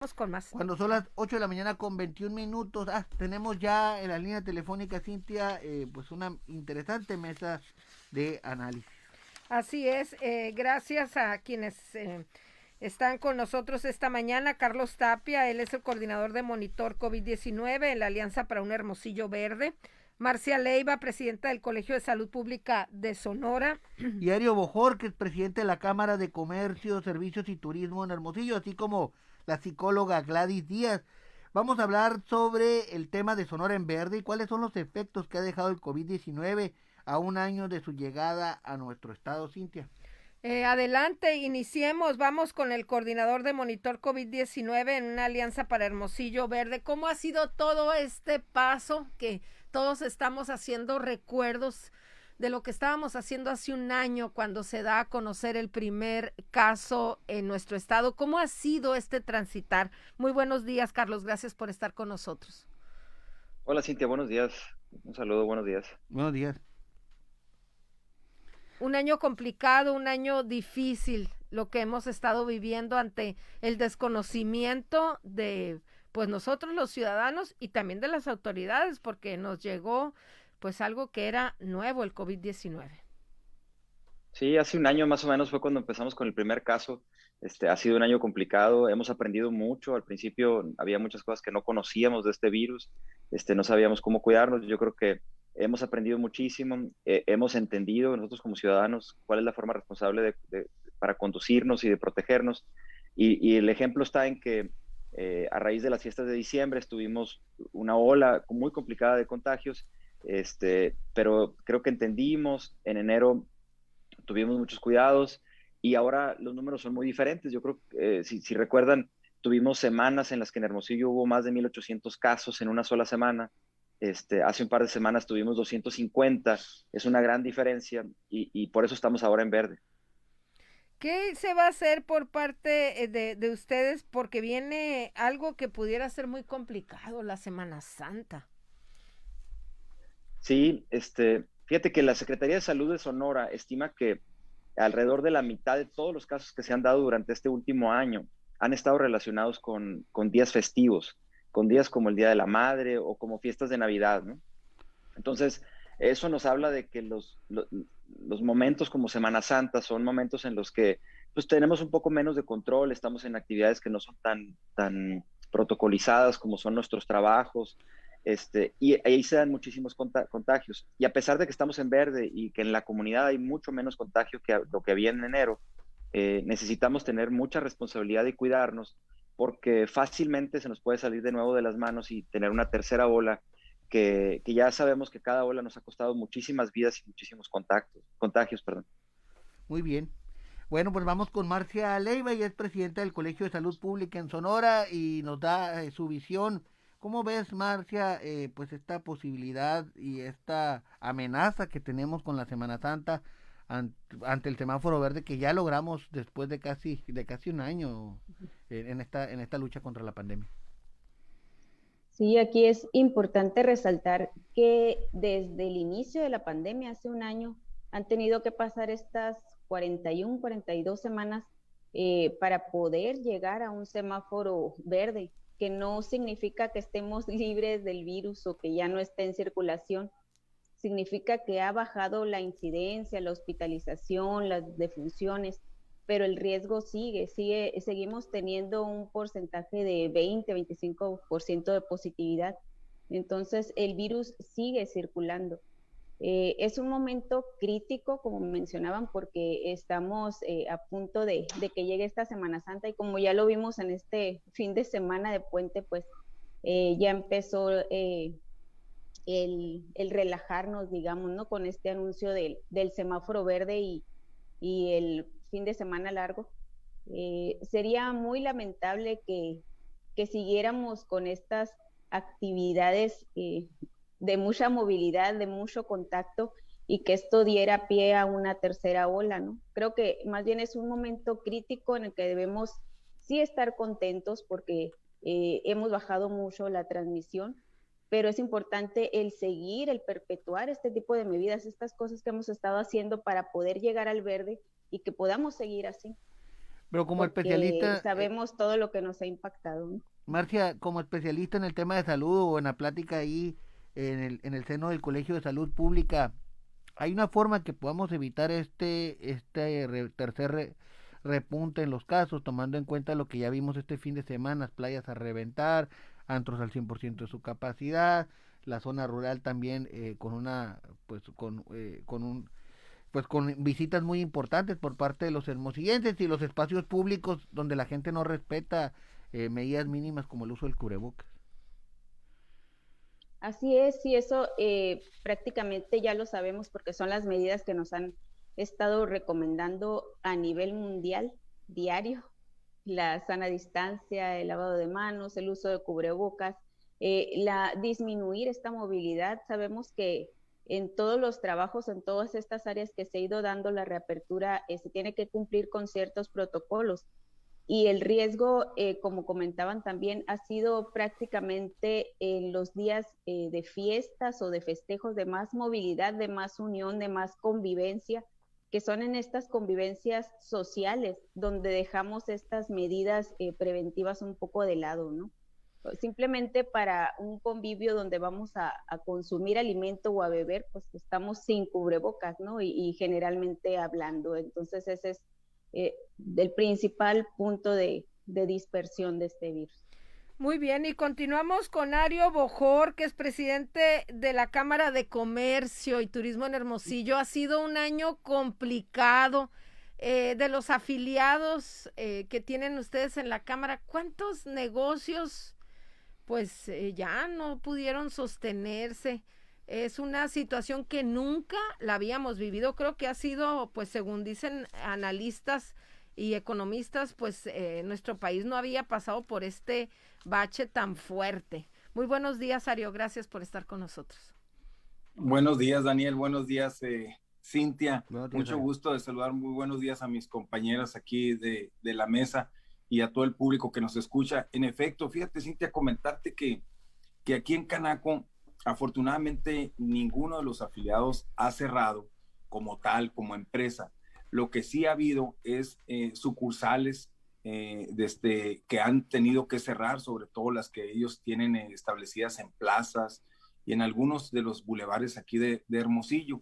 Vamos con más. Cuando son las 8 de la mañana con 21 minutos, tenemos ya en la línea telefónica, Cintia, pues una interesante mesa de análisis. Así es, gracias a quienes están con nosotros esta mañana. Carlos Tapia, él es el coordinador de Monitor COVID-19 en la Alianza para un Hermosillo Verde. Marcia Leiva, presidenta del Colegio de Salud Pública de Sonora. Y Ario Bojor, que es presidente de la Cámara de Comercio, Servicios y Turismo en Hermosillo, así como la psicóloga Gladys Díaz. Vamos a hablar sobre el tema de Sonora en Verde y cuáles son los efectos que ha dejado el COVID-19 a un año de su llegada a nuestro estado, Cintia. Adelante, iniciemos. Vamos con el coordinador de Monitor COVID-19 en una alianza para Hermosillo Verde. ¿Cómo ha sido todo este paso que todos estamos haciendo recuerdos de lo que estábamos haciendo hace un año cuando se da a conocer el primer caso en nuestro estado? ¿Cómo ha sido este transitar? Muy buenos días, Carlos. Gracias por estar con nosotros. Hola Cintia, buenos días. Un saludo, buenos días. Buenos días. Un año complicado, un año difícil, lo que hemos estado viviendo ante el desconocimiento de pues nosotros los ciudadanos y también de las autoridades, porque nos llegó pues algo que era nuevo, el COVID-19. Sí, hace un año más o menos fue cuando empezamos con el primer caso. Ha sido un año complicado, hemos aprendido mucho. Al principio había muchas cosas que no conocíamos de este virus, no sabíamos cómo cuidarnos. Yo creo que hemos aprendido muchísimo, hemos entendido nosotros como ciudadanos cuál es la forma responsable para conducirnos y de protegernos. Y el ejemplo está en que a raíz de las fiestas de diciembre tuvimos una ola muy complicada de contagios, pero creo que entendimos. En enero tuvimos muchos cuidados y ahora los números son muy diferentes. Yo creo que, si recuerdan, tuvimos semanas en las que en Hermosillo hubo más de 1,800 casos en una sola semana. Hace un par de semanas tuvimos 250. Es una gran diferencia y por eso estamos ahora en verde. ¿Qué se va a hacer por parte de ustedes? Porque viene algo que pudiera ser muy complicado, la Semana Santa. Sí, fíjate que la Secretaría de Salud de Sonora estima que alrededor de la mitad de todos los casos que se han dado durante este último año han estado relacionados con días festivos, con días como el Día de la Madre o como fiestas de Navidad, ¿no? Entonces, eso nos habla de que los momentos como Semana Santa son momentos en los que pues tenemos un poco menos de control, estamos en actividades que no son tan protocolizadas como son nuestros trabajos, y ahí se dan muchísimos contagios. Y a pesar de que estamos en verde y que en la comunidad hay mucho menos contagio que lo que había en enero, necesitamos tener mucha responsabilidad y cuidarnos porque fácilmente se nos puede salir de nuevo de las manos y tener una tercera ola que ya sabemos que cada ola nos ha costado muchísimas vidas y muchísimos contagios, perdón. Muy bien. Bueno, pues vamos con Marcia Leiva, ella es presidenta del Colegio de Salud Pública en Sonora y nos da su visión. ¿Cómo ves, Marcia, pues esta posibilidad y esta amenaza que tenemos con la Semana Santa ante el semáforo verde que ya logramos después de casi un año en esta lucha contra la pandemia? Sí, aquí es importante resaltar que desde el inicio de la pandemia, hace un año, han tenido que pasar estas 41, 42 semanas para poder llegar a un semáforo verde, que no significa que estemos libres del virus o que ya no esté en circulación, significa que ha bajado la incidencia, la hospitalización, las defunciones, pero el riesgo seguimos teniendo un porcentaje de 20-25% de positividad. Entonces, el virus sigue circulando. Es un momento crítico, como mencionaban, porque estamos a punto de que llegue esta Semana Santa y como ya lo vimos en este fin de semana de puente, pues ya empezó el relajarnos, digamos, ¿no? Con este anuncio del semáforo verde y el fin de semana largo. Sería muy lamentable que siguiéramos con estas actividades de mucha movilidad, de mucho contacto y que esto diera pie a una tercera ola, ¿no? Creo que más bien es un momento crítico en el que debemos sí estar contentos porque hemos bajado mucho la transmisión, pero es importante el seguir, el perpetuar este tipo de medidas, estas cosas que hemos estado haciendo para poder llegar al verde y que podamos seguir así. Pero como porque especialista, sabemos todo lo que nos ha impactado, ¿no? Marcia, como especialista en el tema de salud o en la plática ahí en el seno del Colegio de Salud Pública, ¿hay una forma que podamos evitar repunte en los casos, tomando en cuenta lo que ya vimos este fin de semana, playas a reventar, antros al 100% de su capacidad, la zona rural también con una, pues con visitas muy importantes por parte de los hermosillenses y los espacios públicos donde la gente no respeta medidas mínimas como el uso del cubrebocas? Así es, sí, eso prácticamente ya lo sabemos porque son las medidas que nos han estado recomendando a nivel mundial diario: la sana distancia, el lavado de manos, el uso de cubrebocas, disminuir esta movilidad. Sabemos que en todos los trabajos, en todas estas áreas que se ha ido dando la reapertura, se tiene que cumplir con ciertos protocolos. Y el riesgo, como comentaban también, ha sido prácticamente en los días de fiestas o de festejos de más movilidad, de más unión, de más convivencia, que son en estas convivencias sociales donde dejamos estas medidas preventivas un poco de lado, ¿no? Simplemente para un convivio donde vamos a consumir alimento o a beber, pues estamos sin cubrebocas, ¿no? Y generalmente hablando. Entonces ese es del principal punto de dispersión de este virus. Muy bien, y continuamos con Ario Bojor, que es presidente de la Cámara de Comercio y Turismo en Hermosillo. Ha sido un año complicado. De los afiliados que tienen ustedes en la Cámara, ¿cuántos negocios pues ya no pudieron sostenerse? Es una situación que nunca la habíamos vivido. Creo que ha sido, pues según dicen analistas y economistas, pues nuestro país no había pasado por este bache tan fuerte. Muy buenos días, Ario, gracias por estar con nosotros. Buenos días, Daniel, buenos días, Cintia. Buenos días, Mucho Ario. gusto de saludar, muy buenos días a mis compañeras aquí de la mesa y a todo el público que nos escucha. En efecto, fíjate, Cintia, comentarte que aquí en Canaco, afortunadamente, ninguno de los afiliados ha cerrado como tal, como empresa. Lo que sí ha habido es sucursales que han tenido que cerrar, sobre todo las que ellos tienen establecidas en plazas y en algunos de los bulevares aquí de Hermosillo.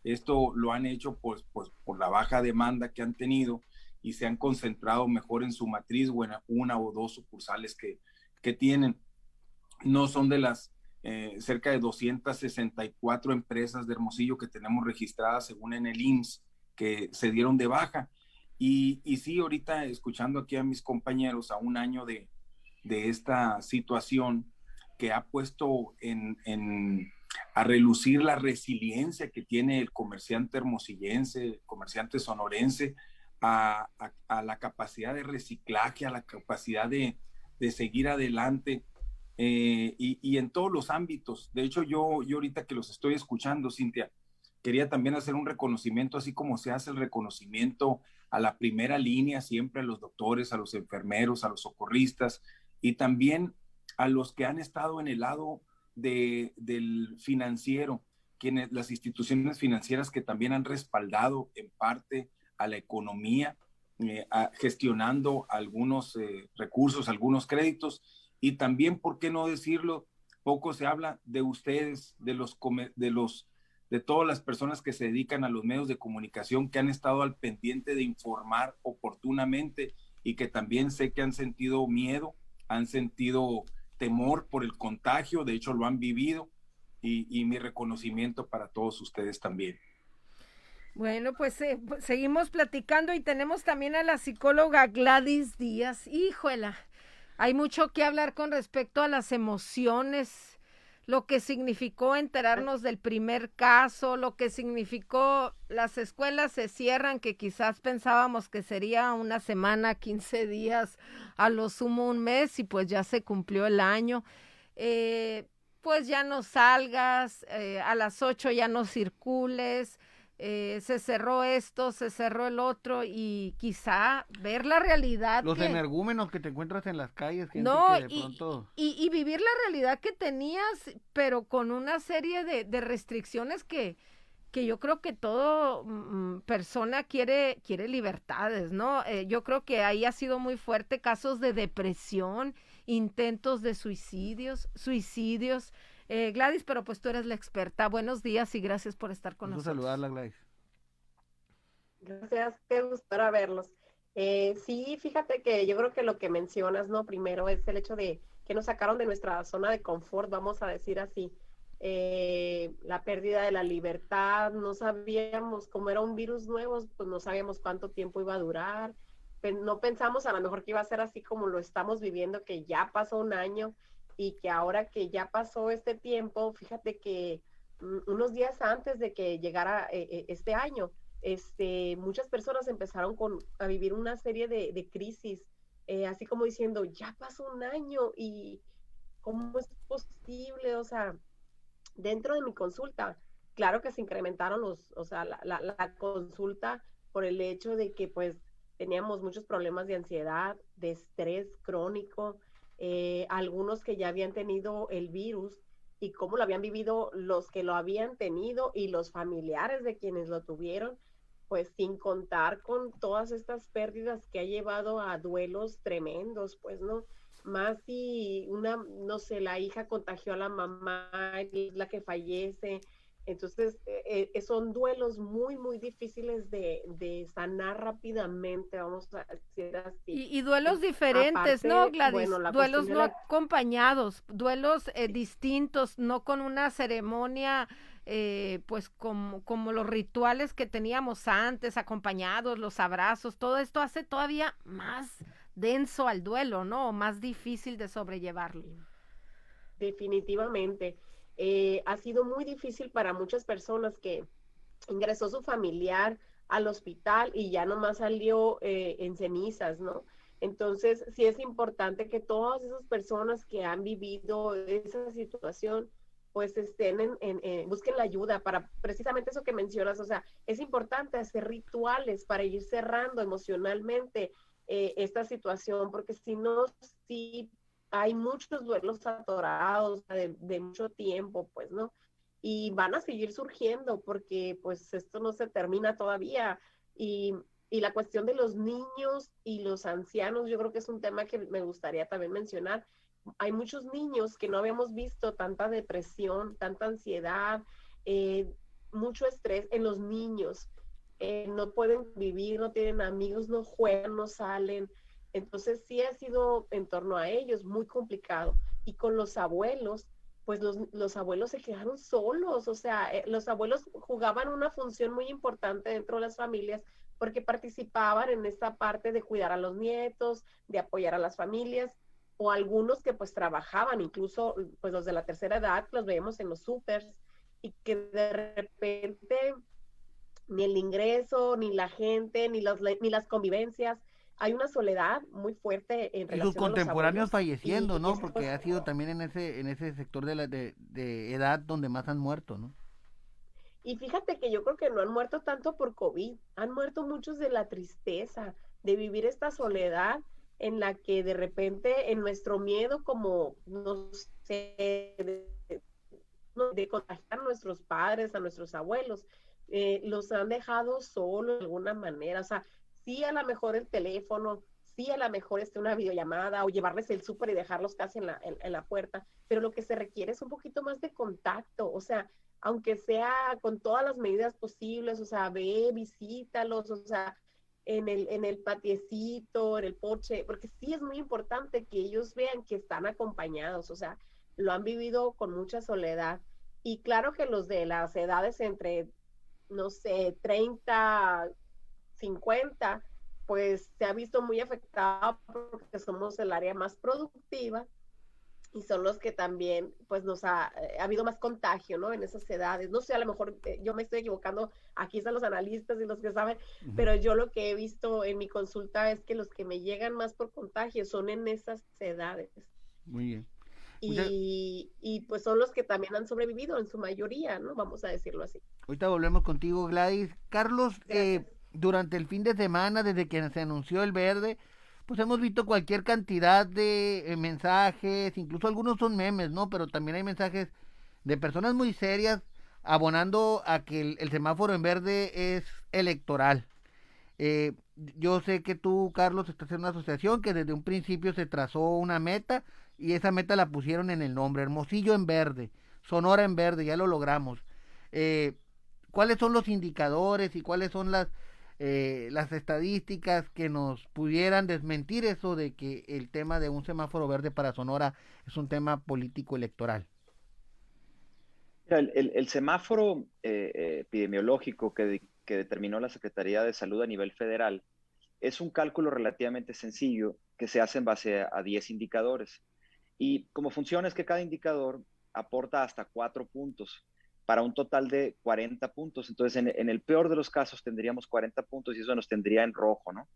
Esto lo han hecho pues, por la baja demanda que han tenido y se han concentrado mejor en su matriz o en una o dos sucursales que tienen. No son de las cerca de 264 empresas de Hermosillo que tenemos registradas según en el IMSS que se dieron de baja. Y sí, ahorita escuchando aquí a mis compañeros a un año de esta situación que ha puesto a relucir la resiliencia que tiene el comerciante hermosillense, el comerciante sonorense, a la capacidad de reciclaje, a la capacidad de seguir adelante y en todos los ámbitos. De hecho, yo ahorita que los estoy escuchando, Cintia, quería también hacer un reconocimiento, así como se hace el reconocimiento a la primera línea, siempre a los doctores, a los enfermeros, a los socorristas y también a los que han estado en el lado del financiero, las instituciones financieras que también han respaldado en parte a la economía, gestionando algunos recursos, algunos créditos, y también, ¿por qué no decirlo? Poco se habla de ustedes, de todas las personas que se dedican a los medios de comunicación, que han estado al pendiente de informar oportunamente y que también sé que han sentido miedo, han sentido temor por el contagio, de hecho lo han vivido, y mi reconocimiento para todos ustedes también. Bueno, pues seguimos platicando y tenemos también a la psicóloga Gladys Díaz. Híjola, hay mucho que hablar con respecto a las emociones, lo que significó enterarnos del primer caso, lo que significó las escuelas se cierran, que quizás pensábamos que sería una semana, 15 días, a lo sumo un mes, y pues ya se cumplió el año. Pues ya no salgas, a las 8 ya no circules, se cerró esto, se cerró el otro, y quizá ver la realidad. Los energúmenos que te encuentras en las calles, gente no, que de pronto... y vivir la realidad que tenías, pero con una serie de restricciones que que yo creo que todo persona quiere libertades, ¿no? Yo creo que ahí ha sido muy fuerte casos de depresión, intentos de suicidios. Gladys, pero pues tú eres la experta. Buenos días y gracias por estar con nosotros. Saludarla, Gladys. Gracias, qué gusto verlos. Sí, fíjate que yo creo que lo que mencionas, ¿no? Primero es el hecho de que nos sacaron de nuestra zona de confort, vamos a decir así. La pérdida de la libertad, no sabíamos, como era un virus nuevo, pues no sabíamos cuánto tiempo iba a durar, no pensamos a lo mejor que iba a ser así como lo estamos viviendo, que ya pasó un año y que ahora que ya pasó este tiempo, fíjate que unos días antes de que llegara este año, muchas personas empezaron a vivir una serie de crisis, así como diciendo, ya pasó un año y ¿cómo es posible? O sea, dentro de mi consulta, claro que se incrementaron la consulta por el hecho de que pues teníamos muchos problemas de ansiedad, de estrés crónico, algunos que ya habían tenido el virus y cómo lo habían vivido los que lo habían tenido y los familiares de quienes lo tuvieron, pues sin contar con todas estas pérdidas que ha llevado a duelos tremendos, pues, ¿no? Más si no sé, la hija contagió a la mamá, es la que fallece. Entonces, son duelos muy, muy difíciles de sanar rápidamente, vamos a decir así. Y duelos diferentes, aparte, ¿no, Gladys? Bueno, duelos no acompañados, duelos distintos, no con una ceremonia, pues como los rituales que teníamos antes, acompañados, los abrazos, todo esto hace todavía más denso al duelo, ¿no? O más difícil de sobrellevarlo. Definitivamente. Ha sido muy difícil para muchas personas que ingresó su familiar al hospital y ya nomás salió en cenizas, ¿no? Entonces, sí es importante que todas esas personas que han vivido esa situación, pues estén busquen la ayuda para precisamente eso que mencionas. O sea, es importante hacer rituales para ir cerrando emocionalmente esta situación, porque si no, sí hay muchos duelos atorados de mucho tiempo, pues, ¿no? Y van a seguir surgiendo porque, pues, esto no se termina todavía. Y la cuestión de los niños y los ancianos, yo creo que es un tema que me gustaría también mencionar. Hay muchos niños que no habíamos visto tanta depresión, tanta ansiedad, mucho estrés en los niños. No pueden vivir, no tienen amigos, no juegan, no salen. Entonces sí ha sido en torno a ellos muy complicado. Y con los abuelos, pues los abuelos se quedaron solos. O sea, los abuelos jugaban una función muy importante dentro de las familias porque participaban en esta parte de cuidar a los nietos, de apoyar a las familias, o algunos que pues trabajaban, incluso pues los de la tercera edad, los veíamos en los súpers, y que de repente ni el ingreso, ni la gente, ni las convivencias. Hay una soledad muy fuerte en relación a los contemporáneos abuelos, falleciendo, ¿no? Porque ha sido también en ese sector de edad donde más han muerto, ¿no? Y fíjate que yo creo que no han muerto tanto por COVID, han muerto muchos de la tristeza, de vivir esta soledad en la que de repente en nuestro miedo como, no sé, de contagiar a nuestros padres, a nuestros abuelos, los han dejado solos de alguna manera. O sea, sí a lo mejor el teléfono, sí a lo mejor una videollamada o llevarles el súper y dejarlos casi en la puerta, pero lo que se requiere es un poquito más de contacto. O sea, aunque sea con todas las medidas posibles, o sea, ve, visítalos, o sea, en el patiecito, en el porche, porque sí es muy importante que ellos vean que están acompañados. O sea, lo han vivido con mucha soledad. Y claro que los de las edades entre, no sé, 30, 50, pues se ha visto muy afectado porque somos el área más productiva y son los que también, pues ha habido más contagio, ¿no? En esas edades. No sé, a lo mejor yo me estoy equivocando, aquí están los analistas y los que saben, pero yo lo que he visto en mi consulta es que los que me llegan más por contagio son en esas edades. Muy bien. Y pues son los que también han sobrevivido en su mayoría, ¿no? Vamos a decirlo así. Ahorita volvemos contigo, Gladys. Carlos, durante el fin de semana, desde que se anunció el verde, pues hemos visto cualquier cantidad de mensajes, incluso algunos son memes, ¿no? Pero también hay mensajes de personas muy serias abonando a que el semáforo en verde es electoral. Yo sé que tú, Carlos, estás en una asociación que desde un principio se trazó una meta y esa meta la pusieron en el nombre, Hermosillo en verde, Sonora en verde, ya lo logramos. Eh, ¿Cuáles son los indicadores y cuáles son las estadísticas que nos pudieran desmentir eso de que el tema de un semáforo verde para Sonora es un tema político electoral? El semáforo epidemiológico que determinó la Secretaría de Salud a nivel federal es un cálculo relativamente sencillo que se hace en base a 10 indicadores. Y como funciona es que cada indicador aporta hasta 4 puntos para un total de 40 puntos. Entonces, en el peor de los casos tendríamos 40 puntos y eso nos tendría en rojo, ¿no?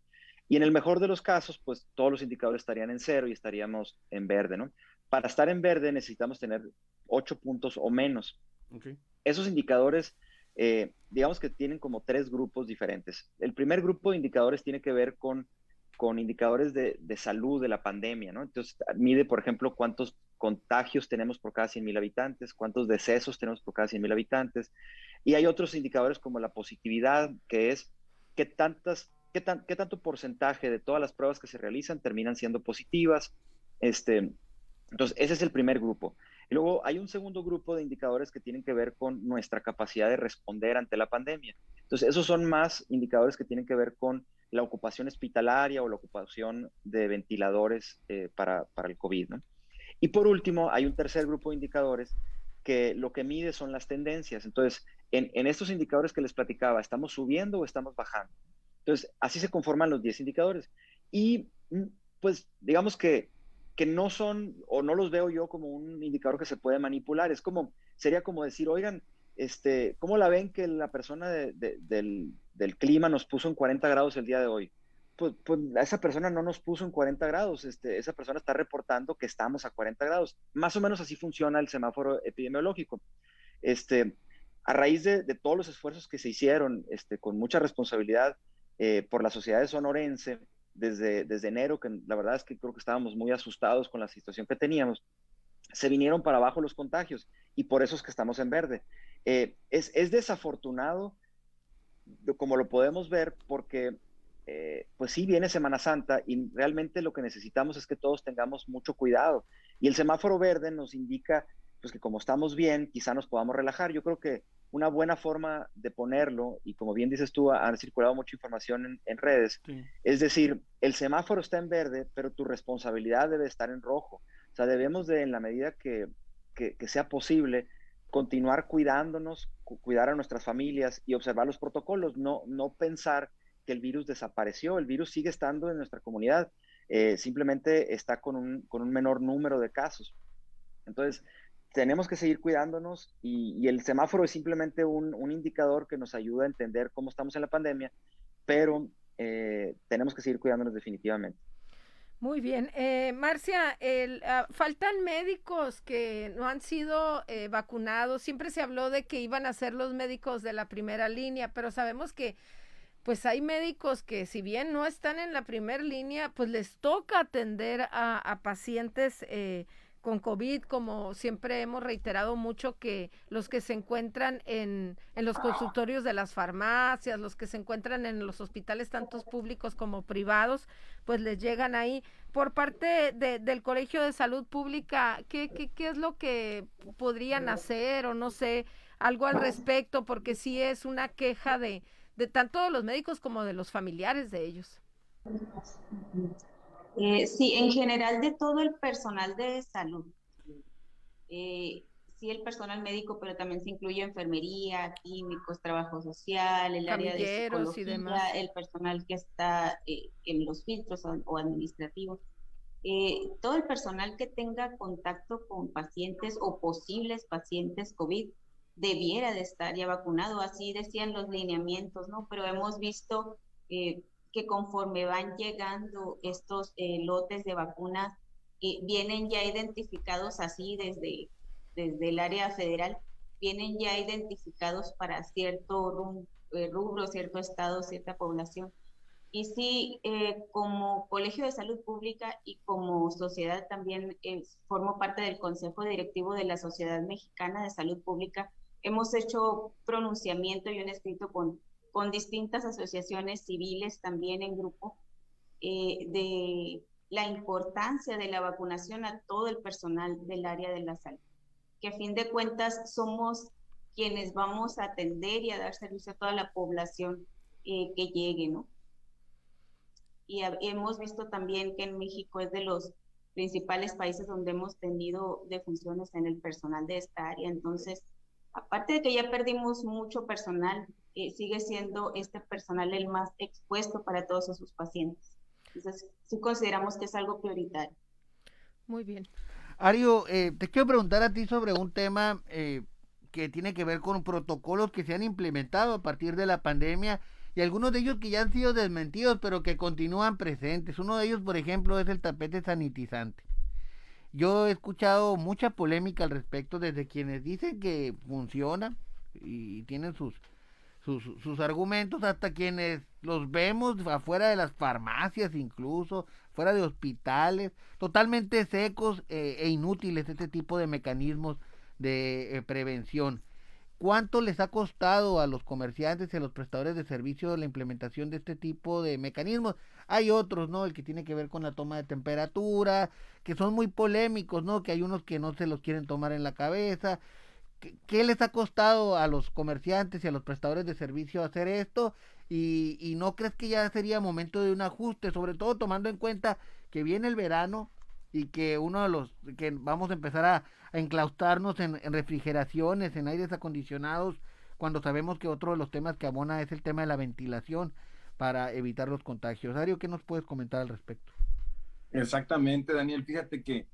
Y en el mejor de los casos, pues todos los indicadores estarían en cero y estaríamos en verde, ¿no? Para estar en verde necesitamos tener 8 puntos o menos. Okay. Esos indicadores, digamos que tienen como 3 grupos diferentes. El primer grupo de indicadores tiene que ver con indicadores de salud de la pandemia, ¿no? Entonces, mide, por ejemplo, cuántos contagios tenemos por cada 100,000 habitantes, cuántos decesos tenemos por cada 100,000 habitantes. Y hay otros indicadores como la positividad, que es qué tanto porcentaje de todas las pruebas que se realizan terminan siendo positivas. Entonces, ese es el primer grupo. Y luego hay un segundo grupo de indicadores que tienen que ver con nuestra capacidad de responder ante la pandemia. Entonces, esos son más indicadores que tienen que ver con la ocupación hospitalaria o la ocupación de ventiladores para el COVID, ¿no? Y por último, hay un tercer grupo de indicadores que lo que mide son las tendencias. Entonces, en estos indicadores que les platicaba, ¿estamos subiendo o estamos bajando? Entonces, así se conforman los 10 indicadores. Y pues digamos que no son, o no los veo yo como un indicador que se puede manipular. Sería como decir, oigan, ¿cómo la ven que la persona del clima nos puso en 40 grados el día de hoy? Pues esa persona no nos puso en 40 grados, esa persona está reportando que estamos a 40 grados. Más o menos así funciona el semáforo epidemiológico. A raíz de todos los esfuerzos que se hicieron con mucha responsabilidad por la sociedad sonorense, desde enero, que la verdad es que creo que estábamos muy asustados con la situación que teníamos, se vinieron para abajo los contagios y por eso es que estamos en verde. Es desafortunado, como lo podemos ver, porque pues sí viene Semana Santa y realmente lo que necesitamos es que todos tengamos mucho cuidado. Y el semáforo verde nos indica pues que como estamos bien, quizá nos podamos relajar. Yo creo que una buena forma de ponerlo, y como bien dices tú, han circulado mucha información en redes, Sí. es decir, el semáforo está en verde, pero tu responsabilidad debe estar en rojo. O sea, debemos de, en la medida que sea posible, continuar cuidándonos, cuidar a nuestras familias y observar los protocolos, no pensar que el virus desapareció, el virus sigue estando en nuestra comunidad, simplemente está con un menor número de casos. Entonces, tenemos que seguir cuidándonos y el semáforo es simplemente un indicador que nos ayuda a entender cómo estamos en la pandemia, pero tenemos que seguir cuidándonos definitivamente. Muy bien. Marcia, faltan médicos que no han sido vacunados. Siempre se habló de que iban a ser los médicos de la primera línea, pero sabemos que pues hay médicos que si bien no están en la primera línea, pues les toca atender a pacientes con COVID, como siempre hemos reiterado mucho, que los que se encuentran en los consultorios de las farmacias, los que se encuentran en los hospitales, tanto públicos como privados, pues les llegan ahí. Por parte del Colegio de Salud Pública, ¿qué es lo que podrían hacer o no sé, algo al respecto? Porque sí es una queja de tanto de los médicos como de los familiares de ellos. Sí, en general de todo el personal de salud. Sí, el personal médico, pero también se incluye enfermería, químicos, trabajo social, el área de Camilleros y demás. psicología, el personal que está en los filtros o administrativos. Todo el personal que tenga contacto con pacientes o posibles pacientes COVID debiera de estar ya vacunado, así decían los lineamientos, ¿no? Pero hemos visto que conforme van llegando estos lotes de vacunas, vienen ya identificados así desde el área federal, vienen ya identificados para cierto rubro, cierto estado, cierta población. Y sí, como Colegio de Salud Pública y como sociedad también formo parte del Consejo Directivo de la Sociedad Mexicana de Salud Pública. hemos hecho pronunciamiento y un escrito con distintas asociaciones civiles también en grupo de la importancia de la vacunación a todo el personal del área de la salud, que a fin de cuentas somos quienes vamos a atender y a dar servicio a toda la población que llegue, ¿no? Y hemos visto también que en México es de los principales países donde hemos tenido defunciones en el personal de esta área. Entonces, aparte de que ya perdimos mucho personal, sigue siendo este personal el más expuesto para todos esos pacientes. Entonces, sí consideramos que es algo prioritario. Muy bien. Ario, te quiero preguntar a ti sobre un tema que tiene que ver con protocolos que se han implementado a partir de la pandemia y algunos de ellos que ya han sido desmentidos, pero que continúan presentes. Uno de ellos, por ejemplo, es el tapete sanitizante. Yo he escuchado mucha polémica al respecto desde quienes dicen que funciona y tienen sus argumentos, hasta quienes los vemos afuera de las farmacias, incluso fuera de hospitales, totalmente secos e inútiles este tipo de mecanismos de prevención. ¿Cuánto les ha costado a los comerciantes y a los prestadores de servicios la implementación de este tipo de mecanismos? Hay otros, ¿no? El que tiene que ver con la toma de temperatura, que son muy polémicos, ¿no? Que hay unos que no se los quieren tomar en la cabeza. ¿Qué les ha costado a los comerciantes y a los prestadores de servicio hacer esto? Y ¿no crees que ya sería momento de un ajuste, sobre todo tomando en cuenta que viene el verano y que uno de los que vamos a empezar a enclaustrarnos en refrigeraciones, en aires acondicionados, cuando sabemos que otro de los temas que abona es el tema de la ventilación para evitar los contagios? Ario, ¿qué nos puedes comentar al respecto? Exactamente, Daniel, fíjate que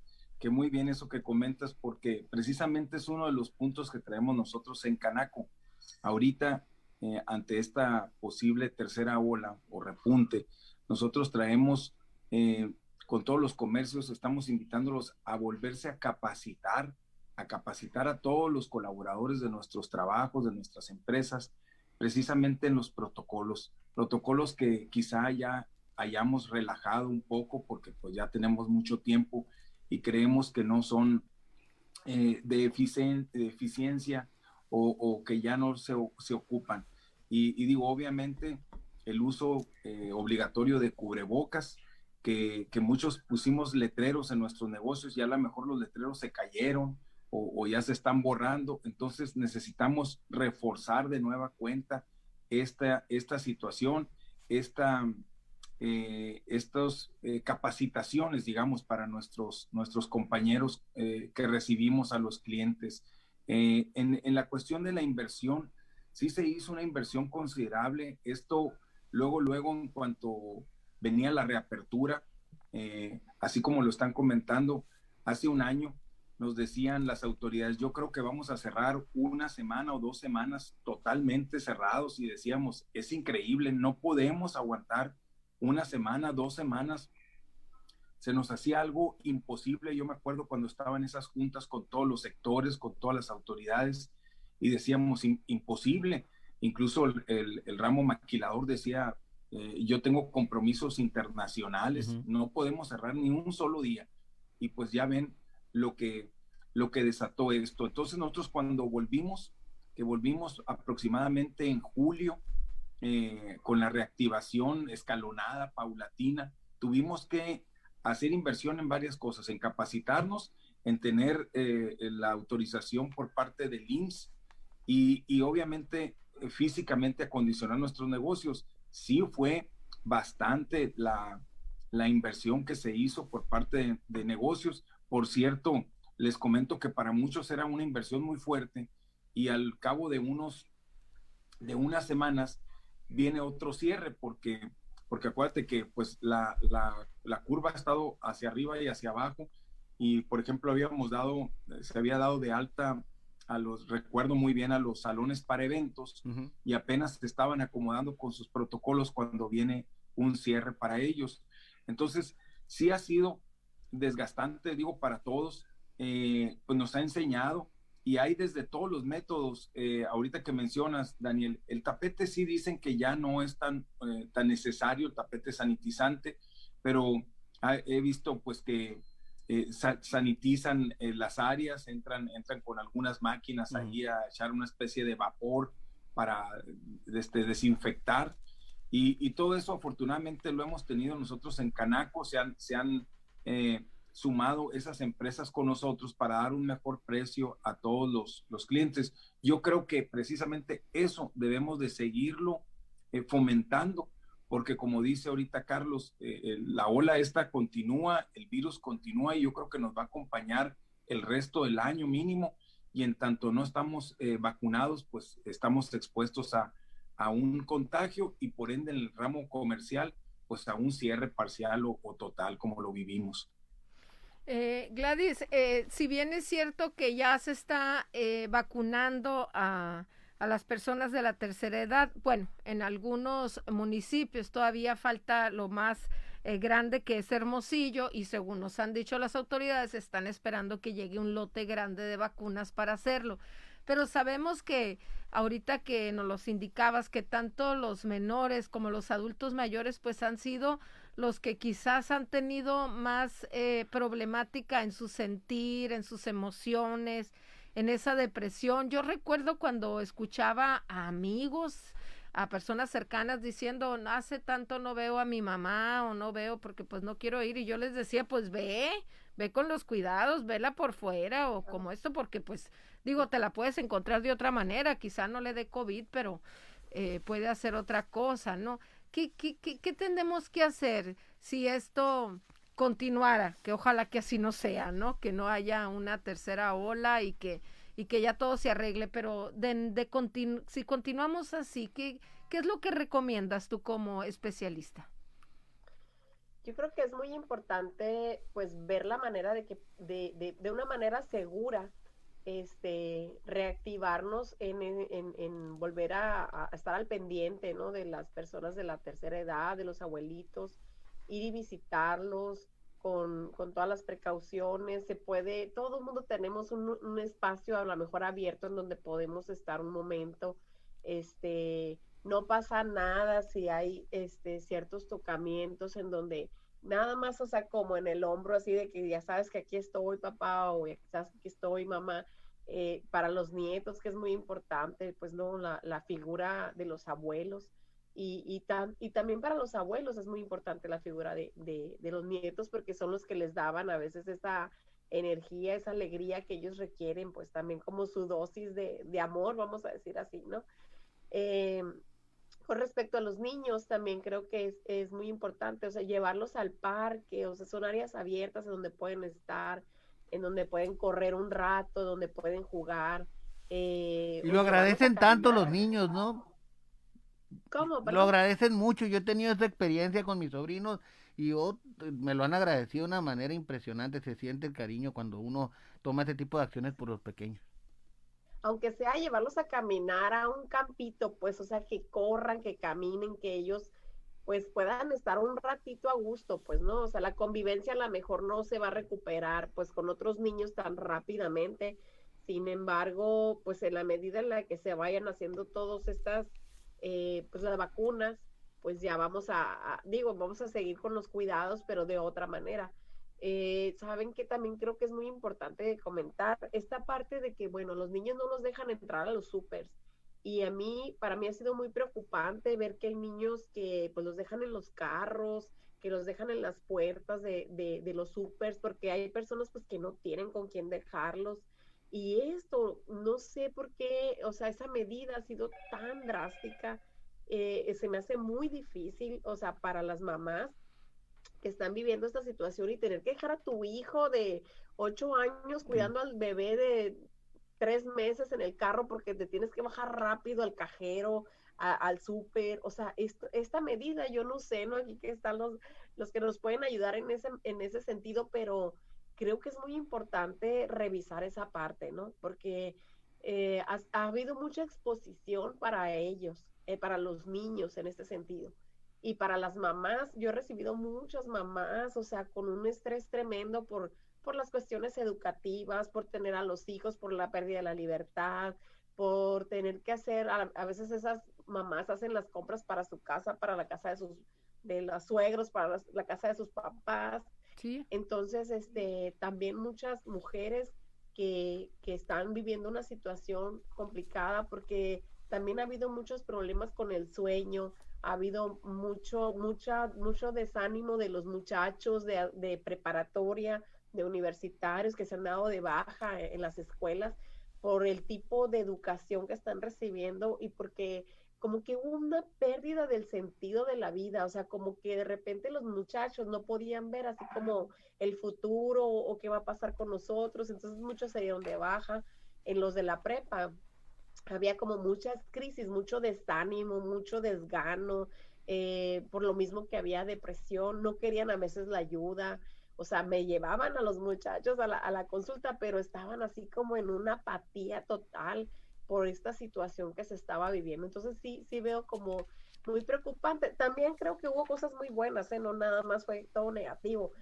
muy bien eso que comentas, porque precisamente es uno de los puntos que traemos nosotros en Canaco. Ahorita, ante esta posible tercera ola o repunte, nosotros traemos, con todos los comercios, estamos invitándolos a volverse a capacitar a todos los colaboradores de nuestros trabajos, de nuestras empresas, precisamente en los protocolos que quizá ya hayamos relajado un poco porque pues ya tenemos mucho tiempo y creemos que no son de eficiencia o que ya no se ocupan. Y digo, obviamente, el uso obligatorio de cubrebocas, que muchos pusimos letreros en nuestros negocios, ya a lo mejor los letreros se cayeron o ya se están borrando, entonces necesitamos reforzar de nueva cuenta esta situación, estas capacitaciones, digamos, para nuestros compañeros que recibimos a los clientes. En la cuestión de la inversión, sí se hizo una inversión considerable. Esto luego en cuanto venía la reapertura, así como lo están comentando, hace un año nos decían las autoridades, yo creo que vamos a cerrar una semana o 2 semanas totalmente cerrados, y decíamos, es increíble, no podemos aguantar una semana, 2 semanas, se nos hacía algo imposible. Yo me acuerdo cuando estaba en esas juntas con todos los sectores, con todas las autoridades, y decíamos, imposible. Incluso el ramo maquilador decía, yo tengo compromisos internacionales, no podemos cerrar ni un solo día. Y pues ya ven lo que desató esto. Entonces nosotros cuando volvimos aproximadamente en julio, con la reactivación escalonada, paulatina, tuvimos que hacer inversión en varias cosas, en capacitarnos, en tener la autorización por parte del IMSS y obviamente físicamente acondicionar nuestros negocios. Sí fue bastante la inversión que se hizo por parte de negocios. Por cierto, les comento que para muchos era una inversión muy fuerte y al cabo de unas semanas viene otro cierre porque acuérdate que pues la curva ha estado hacia arriba y hacia abajo, y por ejemplo se había dado de alta recuerdo muy bien, a los salones para eventos, y apenas se estaban acomodando con sus protocolos cuando viene un cierre para ellos. Entonces sí ha sido desgastante, digo, para todos. Pues nos ha enseñado, y hay desde todos los métodos. Ahorita que mencionas, Daniel, el tapete sí dicen que ya no es tan necesario, el tapete sanitizante, pero he visto pues que sanitizan las áreas, entran con algunas máquinas ahí a echar una especie de vapor para desinfectar. Y todo eso afortunadamente lo hemos tenido nosotros en Canaco. Se han sumado esas empresas con nosotros para dar un mejor precio a todos los clientes. Yo creo que precisamente eso debemos de seguirlo fomentando, porque como dice ahorita Carlos, la ola esta continúa, el virus continúa, y yo creo que nos va a acompañar el resto del año mínimo, y en tanto no estamos vacunados, pues estamos expuestos a un contagio, y por ende en el ramo comercial, pues a un cierre parcial o total, como lo vivimos. Gladys, si bien es cierto que ya se está vacunando a las personas de la tercera edad, bueno, en algunos municipios todavía falta lo más grande, que es Hermosillo, y según nos han dicho las autoridades, están esperando que llegue un lote grande de vacunas para hacerlo. Pero sabemos que ahorita que nos los indicabas, que tanto los menores como los adultos mayores pues han sido los que quizás han tenido más problemática en su sentir, en sus emociones, en esa depresión. Yo recuerdo cuando escuchaba a amigos, a personas cercanas diciendo, hace tanto no veo a mi mamá, o no veo porque pues no quiero ir, y yo les decía, pues ve con los cuidados, vela por fuera o como esto, porque pues digo, te la puedes encontrar de otra manera, quizá no le dé COVID, pero puede hacer otra cosa, ¿no? ¿Qué tendemos que hacer si esto continuara? Que ojalá que así no sea, ¿no? Que no haya una tercera ola y que ya todo se arregle, pero si continuamos así, ¿qué es lo que recomiendas tú como especialista? Yo creo que es muy importante pues ver la manera de que de una manera segura reactivarnos en volver a estar al pendiente, ¿no? De las personas de la tercera edad, de los abuelitos, ir y visitarlos con todas las precauciones. Se puede, todo el mundo tenemos un espacio a lo mejor abierto en donde podemos estar un momento. No pasa nada si hay ciertos tocamientos en donde nada más, o sea, como en el hombro, así de que ya sabes que aquí estoy, papá, o ya sabes que aquí estoy, mamá. Para los nietos, que es muy importante, pues no, la figura de los abuelos, y también para los abuelos es muy importante la figura de los nietos, porque son los que les daban a veces esa energía, esa alegría que ellos requieren, pues también como su dosis de amor, vamos a decir así, ¿no? Con respecto a los niños, también creo que es muy importante, o sea, llevarlos al parque, o sea, son áreas abiertas en donde pueden estar, en donde pueden correr un rato, donde pueden jugar. Y O lo llevarlos a agradecen tanto los caminar. niños, ¿no? ¿Cómo? Lo Perdón. agradecen mucho. Yo he tenido esta experiencia con mis sobrinos y me lo han agradecido de una manera impresionante. Se siente el cariño cuando uno toma este tipo de acciones por los pequeños. Aunque sea llevarlos a caminar a un campito, pues, o sea, que corran, que caminen, que ellos pues puedan estar un ratito a gusto, pues, ¿no? O sea, la convivencia a lo mejor no se va a recuperar, pues, con otros niños tan rápidamente. Sin embargo, pues, en la medida en la que se vayan haciendo todas estas, pues, las vacunas, pues ya vamos a seguir con los cuidados, pero de otra manera. Saben que también creo que es muy importante comentar esta parte de que, bueno, los niños no los dejan entrar a los supers. Y para mí ha sido muy preocupante ver que hay niños que pues los dejan en los carros, que los dejan en las puertas de los supers, porque hay personas pues que no tienen con quién dejarlos. Y esto, no sé por qué, o sea, esa medida ha sido tan drástica, se me hace muy difícil, o sea, para las mamás que están viviendo esta situación, y tener que dejar a tu hijo de 8 años cuidando al bebé de 3 meses en el carro porque te tienes que bajar rápido al cajero, al súper. O sea, esta medida, yo no sé, ¿no? Aquí que están los que nos pueden ayudar en ese sentido, pero creo que es muy importante revisar esa parte, ¿no? Porque ha habido mucha exposición para ellos, para los niños en este sentido. Y para las mamás, yo he recibido muchas mamás, o sea, con un estrés tremendo por las cuestiones educativas, por tener a los hijos, por la pérdida de la libertad, por tener que hacer, a veces esas mamás hacen las compras para su casa, para la casa de los suegros, para la casa de sus papás, Sí. Entonces, también muchas mujeres que están viviendo una situación complicada porque también ha habido muchos problemas con el sueño, ha habido mucho desánimo de los muchachos de preparatoria, de universitarios que se han dado de baja en las escuelas por el tipo de educación que están recibiendo y porque como que hubo una pérdida del sentido de la vida, o sea, como que de repente los muchachos no podían ver así como el futuro o qué va a pasar con nosotros, entonces muchos se dieron de baja. En los de la prepa había como muchas crisis, mucho desánimo, mucho desgano, por lo mismo que había depresión, no querían a veces la ayuda, o sea, me llevaban a los muchachos a la consulta, pero estaban así como en una apatía total por esta situación que se estaba viviendo. Entonces sí veo como muy preocupante. También creo que hubo cosas muy buenas, no nada más fue todo negativo.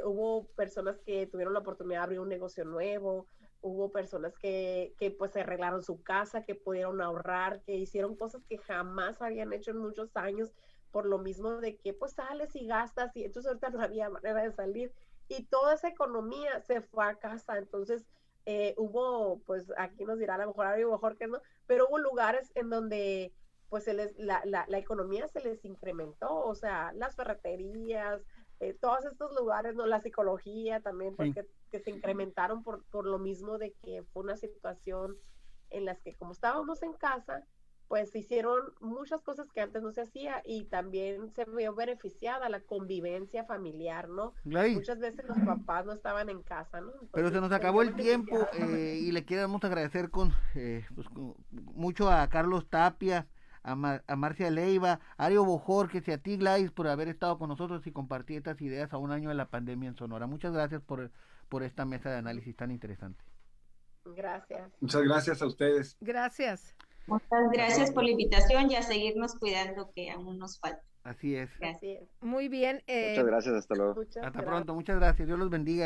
Hubo personas que tuvieron la oportunidad de abrir un negocio nuevo, hubo personas que pues se arreglaron su casa, que pudieron ahorrar, que hicieron cosas que jamás habían hecho en muchos años, por lo mismo de que pues sales y gastas y entonces ahorita no había manera de salir y toda esa economía se fue a casa. Entonces hubo, pues aquí nos dirá a lo mejor algo mejor que no, pero hubo lugares en donde pues la economía se les incrementó, o sea, las ferreterías, todos estos lugares, ¿no? La psicología también, pues que se incrementaron por lo mismo de que fue una situación en las que como estábamos en casa, pues se hicieron muchas cosas que antes no se hacía y también se vio beneficiada la convivencia familiar, ¿no? Gladys, Muchas veces los papás no estaban en casa, ¿no? Entonces, pero se nos acabó el tiempo y le queremos agradecer con mucho a Carlos Tapia, a Marcia Leiva, a Ario Bojorquez y a ti, Gladys, por haber estado con nosotros y compartir estas ideas a un año de la pandemia en Sonora. Muchas gracias por esta mesa de análisis tan interesante. Gracias. Muchas gracias a ustedes. Gracias. Muchas gracias por la invitación y a seguirnos cuidando que aún nos falta. Así es. Gracias. Muy bien. Muchas gracias, hasta luego. Hasta pronto, muchas gracias. Dios los bendiga.